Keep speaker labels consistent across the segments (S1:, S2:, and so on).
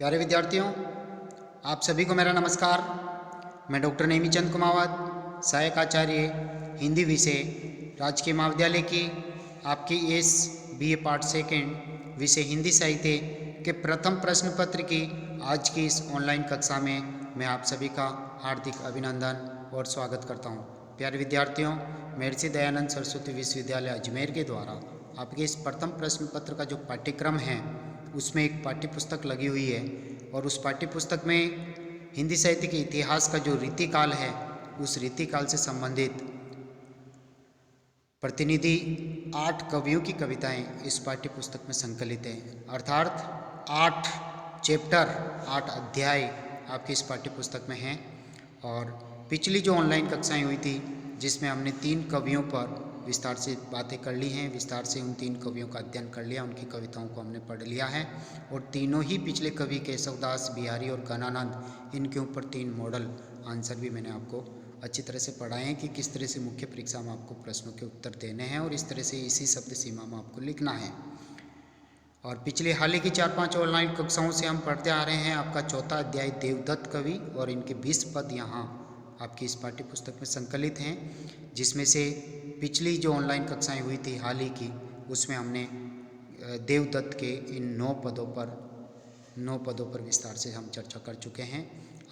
S1: प्यारे विद्यार्थियों, आप सभी को मेरा नमस्कार। मैं डॉक्टर नेमीचंद कुमावत, सहायक आचार्य हिंदी विषय, राजकीय महाविद्यालय की आपकी इस BA पार्ट सेकेंड विषय हिंदी साहित्य के प्रथम प्रश्न पत्र की आज की इस ऑनलाइन कक्षा में मैं आप सभी का हार्दिक अभिनंदन और स्वागत करता हूं। प्यारे विद्यार्थियों, महर्षि दयानंद सरस्वती विश्वविद्यालय अजमेर के द्वारा आपके इस प्रथम प्रश्न पत्र का जो पाठ्यक्रम है उसमें एक पाठ्य पुस्तक लगी हुई है और उस पाठ्य पुस्तक में हिंदी साहित्य के इतिहास का जो रीतिकाल है उस रीतिकाल से संबंधित प्रतिनिधि 8 कवियों की कविताएं इस पाठ्य पुस्तक में संकलित हैं। अर्थात 8 चैप्टर 8 अध्याय आपकी इस पाठ्य पुस्तक में हैं। और पिछली जो ऑनलाइन कक्षाएं हुई थी जिसमें हमने 3 कवियों पर विस्तार से बातें कर ली हैं, विस्तार से उन 3 कवियों का अध्ययन कर लिया, उनकी कविताओं को हमने पढ़ लिया है और तीनों ही पिछले कवि केशवदास, बिहारी और गणानंद, इनके ऊपर 3 मॉडल आंसर भी मैंने आपको अच्छी तरह से पढ़ाए हैं कि किस तरह से मुख्य परीक्षा में आपको प्रश्नों के उत्तर देने हैं और इस तरह से इसी शब्द सीमा में आपको लिखना है। और पिछले हाल ही की 4-5 ऑनलाइन कक्षाओं से हम पढ़ते आ रहे हैं आपका 4था अध्याय देवदत्त कवि और इनके 20 पद यहाँ आपकी इस पाठ्य पुस्तक में संकलित हैं, जिसमें से पिछली जो ऑनलाइन कक्षाएं हुई थी हाल ही की उसमें हमने देवदत्त के इन 9 पदों पर विस्तार से हम चर्चा कर चुके हैं।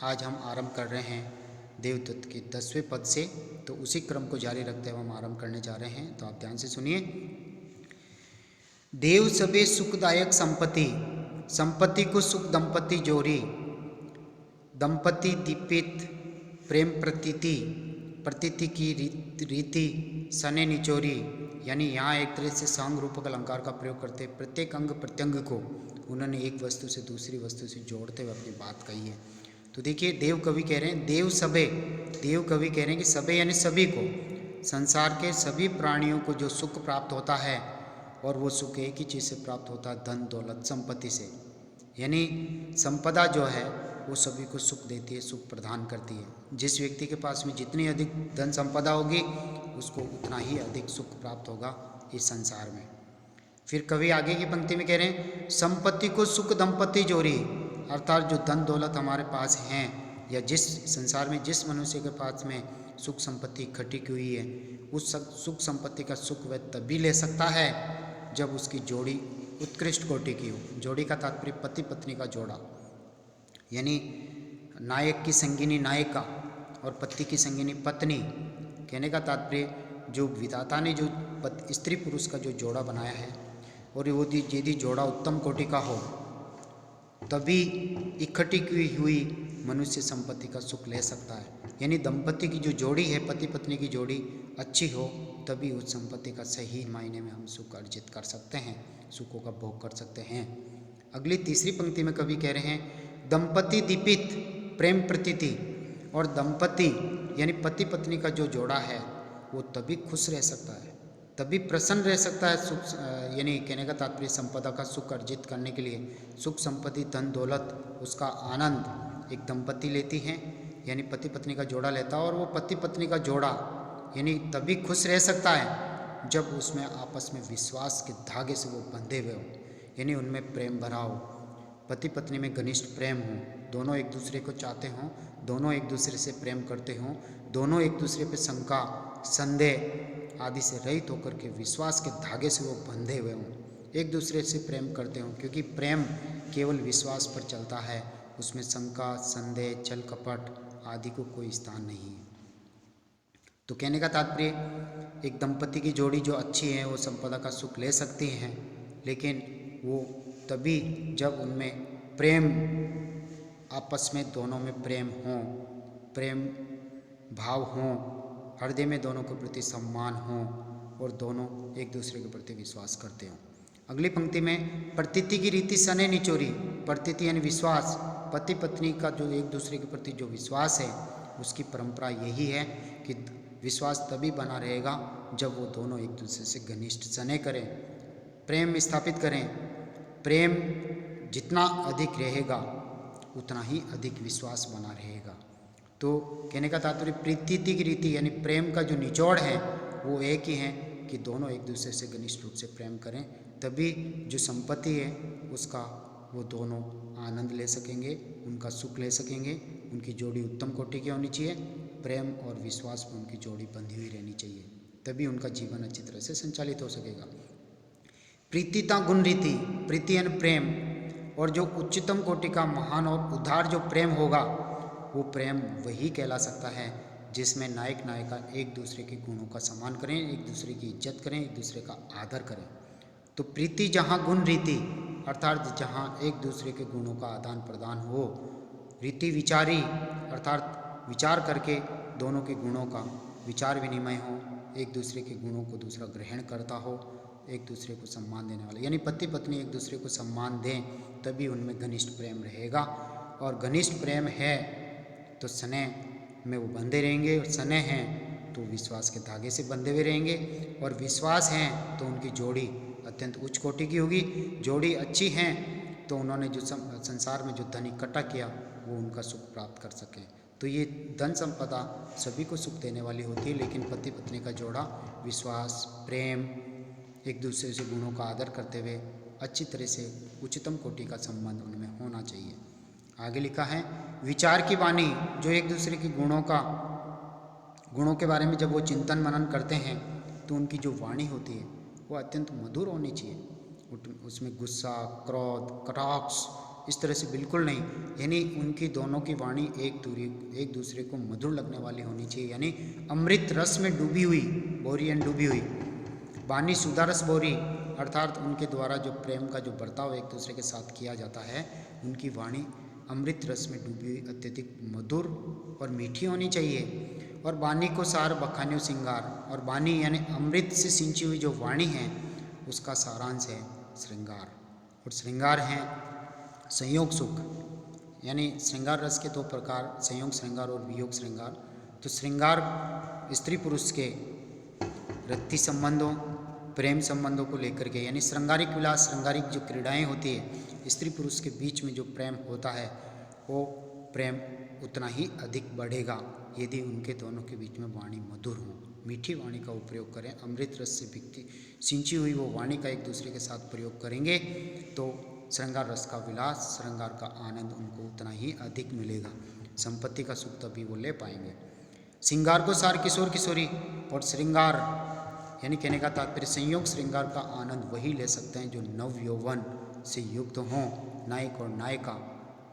S1: आज हम आरंभ कर रहे हैं देवदत्त के 10वें पद से, तो उसी क्रम को जारी रखते हुए हम आरंभ करने जा रहे हैं। तो आप ध्यान से सुनिए। देव सबे सुखदायक संपत्ति, संपत्ति को सुख दंपति जोरी, दंपति दीपित प्रेम प्रतीति, प्रतीति की रीति सने निचोरी। यानी यहाँ एक तरह से सांग रूपक अलंकार का प्रयोग करते हैं। प्रत्येक अंग प्रत्यंग को उन्होंने एक वस्तु से दूसरी वस्तु से जोड़ते हुए अपनी बात कही है। तो देखिए, देव कवि कह रहे हैं देव सबे, देव कवि कह रहे हैं कि सबे यानी सभी को, संसार के सभी प्राणियों को जो सुख प्राप्त होता है और वो सुख एक ही चीज़ से प्राप्त होता है, धन दौलत संपत्ति से। यानी संपदा जो है वो सभी को सुख देती है, सुख प्रदान करती है। जिस व्यक्ति के पास में जितनी अधिक धन संपदा होगी उसको उतना ही अधिक सुख प्राप्त होगा इस संसार में। फिर कवि आगे की पंक्ति में कह रहे हैं संपत्ति को सुख दंपति जोड़ी, अर्थात जो धन दौलत हमारे पास हैं या जिस संसार में जिस मनुष्य के पास में सुख संपत्ति इकट्ठी की हुई है उस सुख संपत्ति का सुख वह तभी ले सकता है जब उसकी जोड़ी उत्कृष्ट कोटि की हो। जोड़ी का तात्पर्य पति पत्नी का जोड़ा, यानी नायक की संगिनी नायिका और पति की संगिनी पत्नी। कहने का तात्पर्य जो विधाता ने जो स्त्री पुरुष का जो जोड़ा बनाया है और वो यदि जोड़ा उत्तम कोटि का हो तभी इकट्ठी की हुई मनुष्य संपत्ति का सुख ले सकता है। यानी दंपति की जो जोड़ी है, पति पत्नी की जोड़ी अच्छी हो तभी उस संपत्ति का सही मायने में हम सुख अर्जित कर सकते हैं, सुखों का भोग कर सकते हैं। अगली तीसरी पंक्ति में कवि कह रहे हैं दंपति दीपित प्रेम प्रतीति, और दंपति यानी पति पत्नी का जो जोड़ा है वो तभी खुश रह सकता है, तभी प्रसन्न रह सकता है सुख, यानी कहने का तात्पर्य संपदा का सुख अर्जित करने के लिए सुख संपत्ति धन दौलत उसका आनंद एक दंपति लेती हैं, यानी पति पत्नी का जोड़ा लेता है। और वो पति पत्नी का जोड़ा यानी तभी खुश रह सकता है जब उसमें आपस में विश्वास के धागे से वो बंधे हुए हो, यानी उनमें प्रेम भरा हो, पति पत्नी में घनिष्ठ प्रेम हो, दोनों एक दूसरे को चाहते हों, दोनों एक दूसरे से प्रेम करते हों, दोनों एक दूसरे पे शंका संदेह आदि से रहित होकर के विश्वास के धागे से वो बंधे हुए हों, एक दूसरे से प्रेम करते हों, क्योंकि प्रेम केवल विश्वास पर चलता है, उसमें शंका संदेह छल कपट आदि को कोई स्थान नहीं है। तो कहने का तात्पर्य एक दंपति की जोड़ी जो अच्छी है वो संपदा का सुख ले सकती हैं, लेकिन वो तभी जब उनमें प्रेम, आपस में दोनों में प्रेम हो, प्रेम भाव हो, हृदय में दोनों के प्रति सम्मान हो और दोनों एक दूसरे के प्रति विश्वास करते हों। अगली पंक्ति में प्रतीति की रीति सने निचोरी, प्रतीति यानी विश्वास, पति पत्नी का जो एक दूसरे के प्रति जो विश्वास है उसकी परंपरा यही है कि विश्वास तभी बना रहेगा जब वो दोनों एक दूसरे से घनिष्ठ सने करें, प्रेम स्थापित करें। प्रेम जितना अधिक रहेगा उतना ही अधिक विश्वास बना रहेगा। तो कहने का तात्पर्य प्रीति की रीति यानी प्रेम का जो निचोड़ है वो एक ही है कि दोनों एक दूसरे से घनिष्ठ रूप से प्रेम करें, तभी जो संपत्ति है उसका वो दोनों आनंद ले सकेंगे, उनका सुख ले सकेंगे। उनकी जोड़ी उत्तम कोटि की होनी चाहिए, प्रेम और विश्वास में उनकी जोड़ी बंधी हुई रहनी चाहिए, तभी उनका जीवन अच्छी तरह से संचालित हो सकेगा। प्रीतिता गुण रीति, प्रीति यानी प्रेम, और जो उच्चतम कोटि का महान और उदार जो प्रेम होगा, वो प्रेम वही कहला सकता है जिसमें नायक नायिका एक दूसरे के गुणों का सम्मान करें, एक दूसरे की इज्जत करें, एक दूसरे का आदर करें। तो प्रीति जहाँ गुण रीति, अर्थात जहाँ एक दूसरे के गुणों का आदान प्रदान हो, रीति विचारी अर्थात विचार करके दोनों के गुणों का विचार विनिमय हो, एक दूसरे के गुणों को दूसरा ग्रहण करता हो, एक दूसरे को सम्मान देने वाले, यानी पति पत्नी एक दूसरे को सम्मान दें, तभी उनमें घनिष्ठ प्रेम रहेगा। और घनिष्ठ प्रेम है तो स्नेह में वो बंधे रहेंगे, और स्नेह है तो विश्वास के धागे से बंधे हुए रहेंगे, और विश्वास है तो उनकी जोड़ी अत्यंत उच्च कोटि की होगी। जोड़ी अच्छी है तो उन्होंने जो संसार में जो धन इकट्ठा किया वो उनका सुख प्राप्त कर सके। तो ये धन संपदा सभी को सुख देने वाली होती है, लेकिन पति पत्नी का जोड़ा विश्वास, प्रेम, एक दूसरे से गुणों का आदर करते हुए अच्छी तरह से उच्चतम कोटि का संबंध उनमें होना चाहिए। आगे लिखा है, विचार की वाणी, जो एक दूसरे के गुणों के बारे में जब वो चिंतन मनन करते हैं तो उनकी जो वाणी होती है वो अत्यंत मधुर होनी चाहिए। उसमें गुस्सा, क्रोध, कटाक्ष इस तरह से बिल्कुल नहीं, यानी उनकी दोनों की वाणी एक दूसरे को मधुर लगने वाली होनी चाहिए, यानी अमृत रस में डूबी हुई, बोरियन डूबी हुई। वाणी सुधारस बोरी, अर्थात उनके द्वारा जो प्रेम का जो बर्ताव एक दूसरे के साथ किया जाता है, उनकी वाणी अमृत रस में डूबी हुई अत्यधिक मधुर और मीठी होनी चाहिए। और वाणी को सार बखान्यो श्रृंगार, और वाणी यानी अमृत से सिंची हुई जो वाणी है उसका सारांश है श्रृंगार, और श्रृंगार है संयोग सुख, यानी श्रृंगार रस के दो प्रकार, संयोग श्रृंगार और वियोग श्रृंगार। तो श्रृंगार स्त्री पुरुष के रति संबंधों, प्रेम संबंधों को लेकर के, यानी श्रृंगारिक विलास, श्रृंगारिक जो क्रीड़ाएं होती है स्त्री पुरुष के बीच में जो प्रेम होता है वो प्रेम उतना ही अधिक बढ़ेगा यदि उनके दोनों के बीच में वाणी मधुर हो, मीठी वाणी का उपयोग करें, अमृत रस से बिकती सिंची हुई वो वाणी का एक दूसरे के साथ प्रयोग करेंगे तो श्रृंगार रस का विलास, श्रृंगार का आनंद उनको उतना ही अधिक मिलेगा, संपत्ति का सुख तभी वो ले पाएंगे। श्रृंगार को सार किशोर किशोरी, और श्रृंगार यानी कहने का तात्पर्य संयोग श्रृंगार का आनंद वही ले सकते हैं जो नव यौवन से युक्त हों, नायक और नायिका,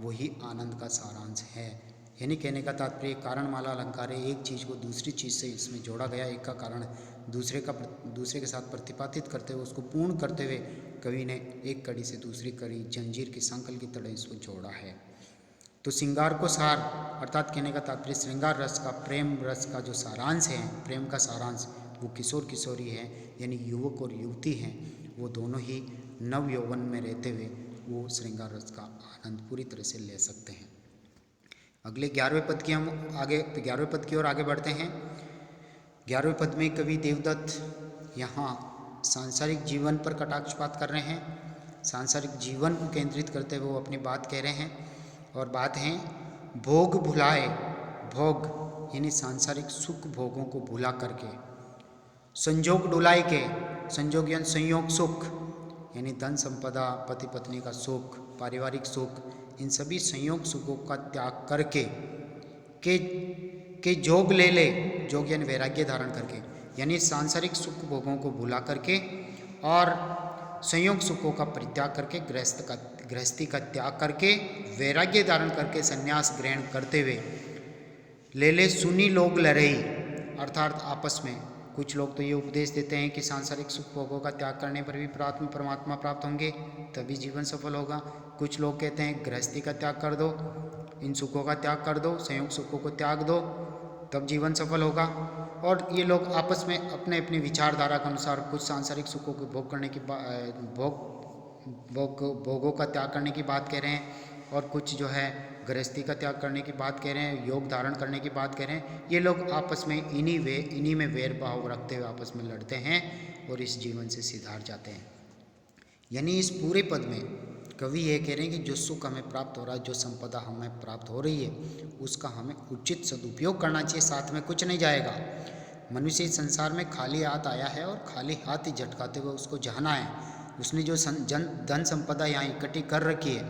S1: वही आनंद का सारांश है। यानी कहने का तात्पर्य कारणमाला अलंकार है, एक चीज़ को दूसरी चीज़ से इसमें जोड़ा गया, एक का कारण दूसरे के साथ प्रतिपादित करते हुए उसको पूर्ण करते हुए कवि ने एक कड़ी से दूसरी कड़ी जंजीर के संकल की तरह इसको जोड़ा है। तो श्रृंगार को सार अर्थात कहने का तात्पर्य श्रृंगार रस का, प्रेम रस का जो सारांश है, प्रेम का सारांश वो किशोर किशोरी है, यानी युवक और युवती हैं, वो दोनों ही नव यौवन में रहते हुए वो श्रृंगार रस का आनंद पूरी तरह से ले सकते हैं। अगले 11वें पद की हम 11वें पद की ओर आगे बढ़ते हैं। 11वें पद में कवि देवदत्त यहाँ सांसारिक जीवन पर कटाक्षपात कर रहे हैं, सांसारिक जीवन को केंद्रित करते हुए वो अपनी बात कह रहे हैं, और बात है भोग भुलाए, भोग यानी सांसारिक सुख भोगों को भुला करके, संजोग डुलाई के, संजोग यानी संयोग सुख यानी धन संपदा, पति पत्नी का सुख, पारिवारिक सुख, इन सभी संयोग सुखों का त्याग करके के जोग ले, जोग यानी वैराग्य धारण करके, यानी सांसारिक सुख भोगों को भुला करके और संयोग सुखों का परित्याग करके, गृहस्थी का त्याग करके, वैराग्य धारण करके संन्यास ग्रहण करते हुए ले सुनी लोग लड़ई, अर्थात आपस में कुछ लोग तो ये उपदेश देते हैं कि सांसारिक सुख भोगों का त्याग करने पर भी परमात्मा प्राप्त होंगे, तभी जीवन सफल होगा। कुछ लोग कहते हैं गृहस्थी का त्याग कर दो, इन सुखों का त्याग कर दो, संयोग सुखों को त्याग दो, तब जीवन सफल होगा। और ये लोग आपस में अपने अपनी विचारधारा के अनुसार कुछ सांसारिक सुखों को भोग करने की भोगों का त्याग करने की बात कह रहे हैं, और कुछ जो है गृहस्थी का त्याग करने की बात कह रहे हैं, योग धारण करने की बात कह रहे हैं। ये लोग आपस में इन्हीं में वैर भाव रखते हुए आपस में लड़ते हैं और इस जीवन से सिधार जाते हैं। यानी इस पूरे पद में कवि ये कह रहे हैं कि जो सुख हमें प्राप्त हो रहा है, जो संपदा हमें प्राप्त हो रही है, उसका हमें उचित सदुपयोग करना चाहिए, साथ में कुछ नहीं जाएगा। मनुष्य इस संसार में खाली हाथ आया है और खाली हाथ ही झटकाते हुए उसको जाना है। उसने जो धन संपदा यहाँ इकट्ठी कर रखी है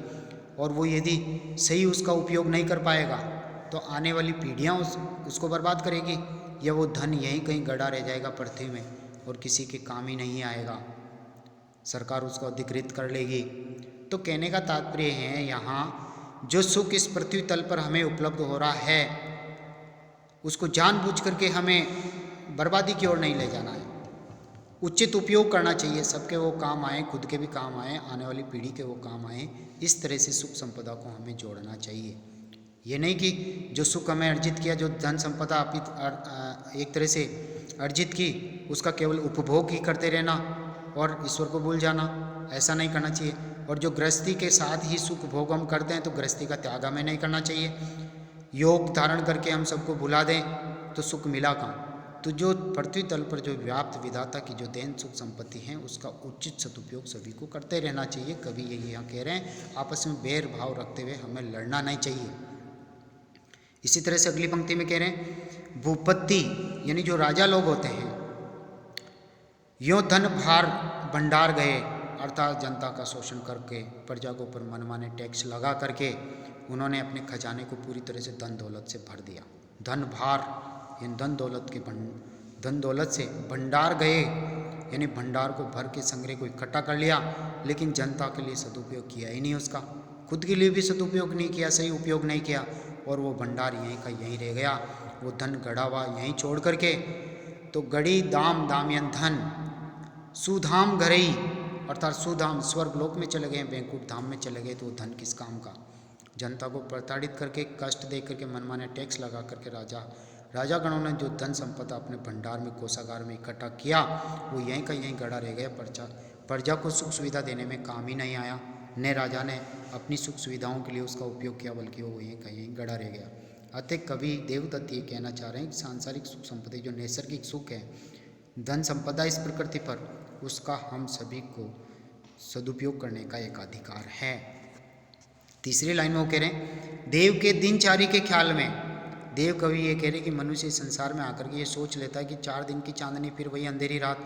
S1: और वो यदि सही उसका उपयोग नहीं कर पाएगा तो आने वाली पीढ़ियाँ उसको बर्बाद करेगी, या वो धन यहीं कहीं गड़ा रह जाएगा पृथ्वी में और किसी के काम ही नहीं आएगा, सरकार उसको अधिकृत कर लेगी। तो कहने का तात्पर्य है यहाँ जो सुख इस पृथ्वी तल पर हमें उपलब्ध हो रहा है उसको जानबूझ करके हमें बर्बादी की ओर नहीं ले जाना है, उचित उपयोग करना चाहिए, सबके वो काम आए, खुद के भी काम आए, आने वाली पीढ़ी के वो काम आए, इस तरह से सुख संपदा को हमें जोड़ना चाहिए। ये नहीं कि जो सुख हमें अर्जित किया, जो धन संपदा एक तरह से अर्जित की, उसका केवल उपभोग ही करते रहना और ईश्वर को भूल जाना, ऐसा नहीं करना चाहिए। और जो गृहस्थी के साथ ही सुख भोग हम करते हैं तो गृहस्थी का त्याग हमें नहीं करना चाहिए। योग धारण करके हम सबको भुला दें तो सुख मिला कहाँ। तो जो पृथ्वी तल पर जो व्याप्त विधाता की जो देन सुख संपत्ति है उसका उचित सदुपयोग सभी को करते रहना चाहिए। कभी ये यहाँ कह रहे हैं आपस में बैर भाव रखते हुए हमें लड़ना नहीं चाहिए। इसी तरह से अगली पंक्ति में कह रहे हैं भूपति यानी जो राजा लोग होते हैं, यो धन भार भंडार गए, अर्थात जनता का शोषण करके प्रजा के ऊपर मनमाने टैक्स लगा करके उन्होंने अपने खजाने को पूरी तरह से धन दौलत से भर दिया। धन भार यानी धन दौलत से भंडार गए यानी भंडार को भर के संग्रह को इकट्ठा कर लिया, लेकिन जनता के लिए सदुपयोग किया ही नहीं, उसका खुद के लिए भी सदुपयोग नहीं किया, सही उपयोग नहीं किया, और वो भंडार यहीं का यहीं रह गया। वो धन गड़ा हुआ यहीं छोड़ करके, तो गड़ी दाम दामयन धन सुधाम घरई, अर्थात सुधाम स्वर्ग लोक में चले गए, बैंकुट धाम में चले गए, तो वो धन किस काम का। जनता को प्रताड़ित करके कष्ट दे करके मनमाने टैक्स लगा करके राजा गणों ने जो धन संपदा अपने भंडार में कोषागार में इकट्ठा किया वो यहीं का यहीं गड़ा रह गया। प्रजा को सुख सुविधा देने में काम ही नहीं आया, न राजा ने अपनी सुख सुविधाओं के लिए उसका उपयोग किया, बल्कि वो यहीं का यहीं गड़ा रह गया। अतः कवि देवदत्त ये कहना चाह रहे हैं कि सांसारिक सुख संपत्ति जो नैसर्गिक सुख है, धन संपदा इस प्रकृति पर, उसका हम सभी को सदुपयोग करने का एक अधिकार है। तीसरी लाइन में वो कह रहे हैं देव के दिनचारी के ख्याल में। देव कवि ये कह रहे कि मनुष्य संसार में आकर के ये सोच लेता है कि 4 दिन की चांदनी फिर वही अंधेरी रात।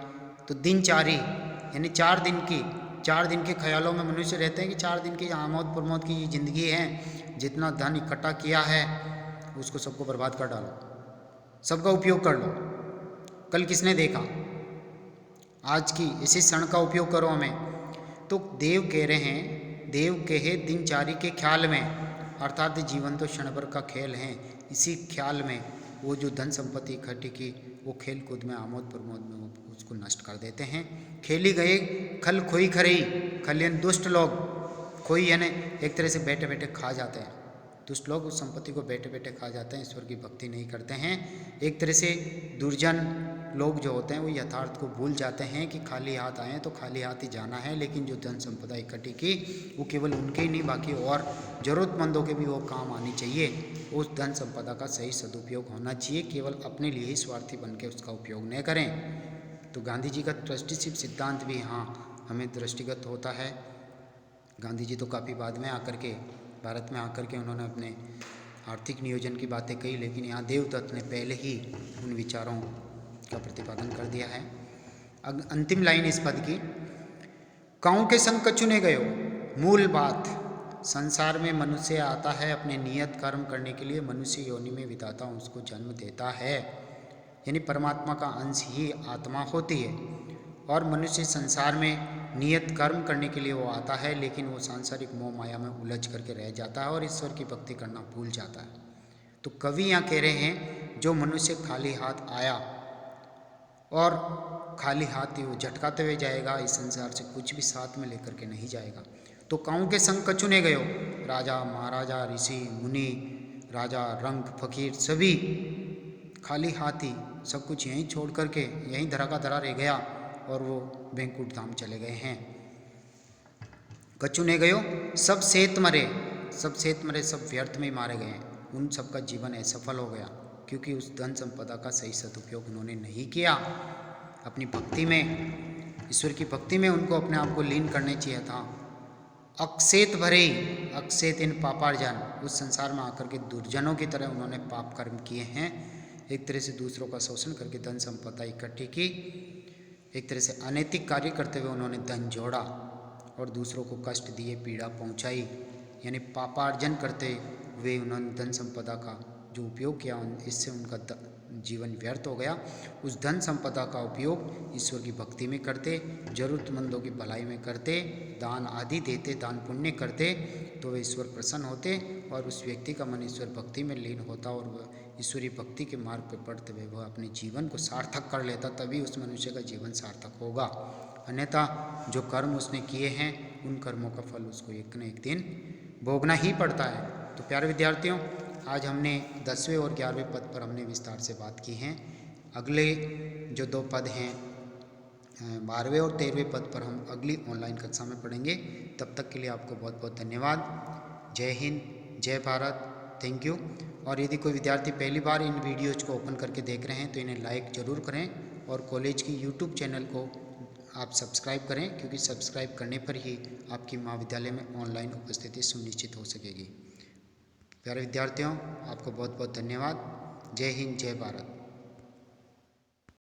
S1: तो दिनचारी यानी 4 दिन के ख्यालों में मनुष्य रहते हैं कि 4 दिन की आमोद प्रमोद की जिंदगी है, जितना धन इकट्ठा किया है उसको सबको बर्बाद कर डालो, सबका उपयोग कर लो, कल किसने देखा, आज की इसी क्षण का उपयोग करो हमें। तो देव कह रहे हैं, देव कहे दिनचारी के ख्याल में, अर्थात जीवन तो क्षण भर का खेल है, इसी ख्याल में वो जो धन संपत्ति इकट्ठी की वो खेल कूद में आमोद प्रमोद में उसको नष्ट कर देते हैं। खेली गए खल खोई खरई, खल यानी दुष्ट लोग, खोई यानी एक तरह से बैठे बैठे खा जाते हैं, दुष्ट लोग उस संपत्ति को बैठे बैठे खा जाते हैं, ईश्वर की भक्ति नहीं करते हैं। एक तरह से दुर्जन लोग जो होते हैं वो यथार्थ को भूल जाते हैं कि खाली हाथ आए तो खाली हाथ ही जाना है, लेकिन जो धन संपदा इकट्ठी की वो केवल उनके ही नहीं बाकी और ज़रूरतमंदों के भी वो काम आनी चाहिए। उस धन संपदा का सही सदुपयोग होना चाहिए, केवल अपने लिए ही स्वार्थी बन के उसका उपयोग न करें। तो गांधी जी का ट्रस्टीशिप सिद्धांत भी हाँ हमें दृष्टिगत होता है। गांधी जी तो काफ़ी बाद में आकर के भारत में आकर के उन्होंने अपने आर्थिक नियोजन की बातें कही, लेकिन यहाँ देवदत्त ने पहले ही उन विचारों का प्रतिपादन कर दिया है। अंतिम लाइन इस पद की, काऊ के संग कछुने गयो। मूल बात, संसार में मनुष्य आता है अपने नियत कर्म करने के लिए, मनुष्य योनि में विधाता उसको जन्म देता है, यानी परमात्मा का अंश ही आत्मा होती है, और मनुष्य संसार में नियत कर्म करने के लिए वो आता है, लेकिन वो सांसारिक मोह माया में उलझ करके रह जाता है और ईश्वर की भक्ति करना भूल जाता है। तो कवि यहाँ कह रहे हैं जो मनुष्य खाली हाथ आया और खाली हाथ ही वो झटकाते हुए जाएगा, इस संसार से कुछ भी साथ में लेकर के नहीं जाएगा। तो काऊ के संग कछुने गयो, राजा महाराजा ऋषि मुनि राजा रंग फकीर सभी खाली हाथ ही सब कुछ यहीं छोड़ करके यहीं धरा का धरा रह गया और वो बैंकुट धाम चले गए हैं। कछुने गयो सब सेत मरे, सब व्यर्थ में मारे गए, उन सबका जीवन असफल हो गया, क्योंकि उस धन संपदा का सही सदुपयोग उन्होंने नहीं किया। अपनी भक्ति में, ईश्वर की भक्ति में उनको अपने आप को लीन करने चाहिए था। अक्षेत भरे, अक्षेत इन पापार्जन, उस संसार में आकर के दुर्जनों की तरह उन्होंने पाप कर्म किए हैं, एक तरह से दूसरों का शोषण करके धन संपदा इकट्ठी की। एक तरह से अनैतिक कार्य करते हुए उन्होंने धन जोड़ा और दूसरों को कष्ट दिए, पीड़ा पहुंचाई, यानी पापार्जन करते हुए उन्होंने धन संपदा का जो उपयोग किया, इससे उनका जीवन व्यर्थ हो गया। उस धन संपदा का उपयोग ईश्वर की भक्ति में करते, जरूरतमंदों की भलाई में करते, दान आदि देते, दान पुण्य करते, तो वे ईश्वर प्रसन्न होते और उस व्यक्ति का मन ईश्वर भक्ति में लीन होता और वह ईश्वरीय भक्ति के मार्ग पर पड़ते हुए वह अपने जीवन को सार्थक कर लेता, तभी उस मनुष्य का जीवन सार्थक होगा। अन्यथा जो कर्म उसने किए हैं उन कर्मों का फल उसको एक न एक दिन भोगना ही पड़ता है। तो प्यारे विद्यार्थियों, आज हमने 10वें और 11वें पद पर हमने विस्तार से बात की है। अगले जो 2 पद हैं 12वें और 13वें पद पर हम अगली ऑनलाइन कक्षा में पढ़ेंगे। तब तक के लिए आपको बहुत बहुत धन्यवाद। जय हिंद, जय भारत, थैंक यू। और यदि कोई विद्यार्थी पहली बार इन वीडियोज़ को ओपन करके देख रहे हैं तो इन्हें लाइक ज़रूर करें और कॉलेज की यूट्यूब चैनल को आप सब्सक्राइब करें, क्योंकि सब्सक्राइब करने पर ही आपकी महाविद्यालय में ऑनलाइन उपस्थिति सुनिश्चित हो सकेगी। प्यारे विद्यार्थियों, आपको बहुत बहुत धन्यवाद। जय हिंद, जय भारत।